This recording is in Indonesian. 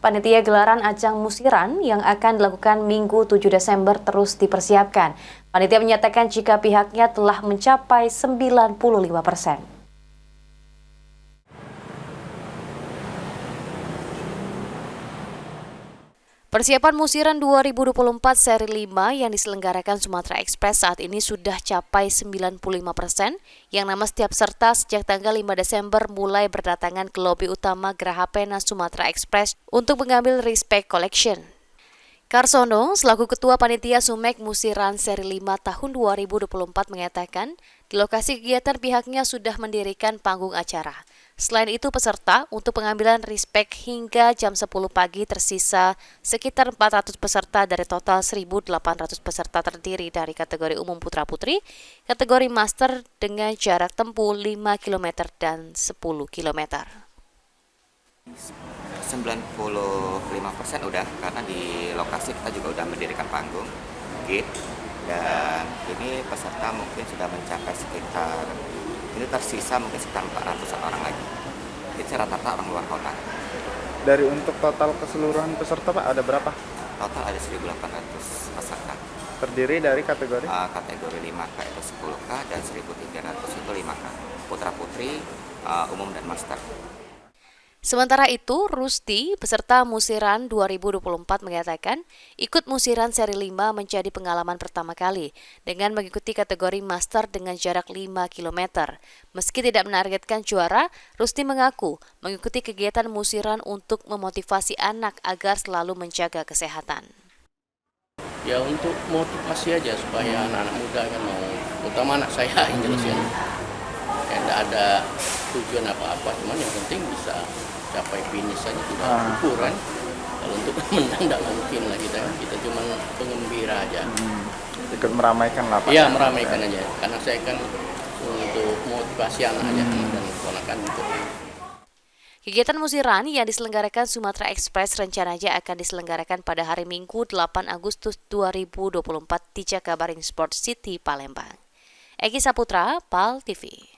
Panitia gelaran ajang musiran yang akan dilakukan Minggu 7 Desember terus dipersiapkan. Panitia menyatakan jika pihaknya telah mencapai 95%. Persiapan musiran 2024 seri 5 yang diselenggarakan Sumatera Express saat ini sudah capai 95%, yang nama setiap peserta sejak tanggal 5 Desember mulai berdatangan ke lobi utama Geraha Pena Sumatera Express untuk mengambil Respect Collection. Karsono, selaku Ketua Panitia Sumek Musiran seri 5 tahun 2024 mengatakan, di lokasi kegiatan pihaknya sudah mendirikan panggung acara. Selain itu, peserta untuk pengambilan respect hingga jam 10 pagi tersisa sekitar 400 peserta dari total 1.800 peserta terdiri dari kategori umum putra-putri, kategori master dengan jarak tempuh 5 km dan 10 km. 95% udah, karena di lokasi kita juga udah mendirikan panggung, gate, dan ini peserta mungkin sudah mencapai sekitar, ini tersisa mungkin sekitar 400 orang lagi. Itu rata-rata orang luar kota. Dari untuk total keseluruhan peserta Pak, ada berapa? Total ada 1.800 peserta. Terdiri dari kategori? Kategori 5K itu 10K dan 1.300 itu 5K. Putra-putri, umum dan master. Sementara itu, Rusti, peserta Musiran 2024 mengatakan, ikut Musiran seri 5 menjadi pengalaman pertama kali dengan mengikuti kategori master dengan jarak 5 km. Meski tidak menargetkan juara, Rusti mengaku mengikuti kegiatan Musiran untuk memotivasi anak agar selalu menjaga kesehatan. Ya untuk motivasi aja supaya anak-anak muda kan mau, terutama anak saya yang jelas ya. Tidak ada tujuan apa-apa, cuman yang penting bisa capai finish saja, tidak ukur kan. Kalau untuk menang tidak mungkin lah kita cuma pengembira aja. Ikut meramaikan lah Pak. Iya, meramaikan aja, karena saya kan untuk motivasi anak aja dan ponakan untuk. Kegiatan musiran yang diselenggarakan Sumatera Express rencananya akan diselenggarakan pada hari Minggu 8 Agustus 2024 di Jakabaring Sport City, Palembang. Egi Saputra, PAL TV.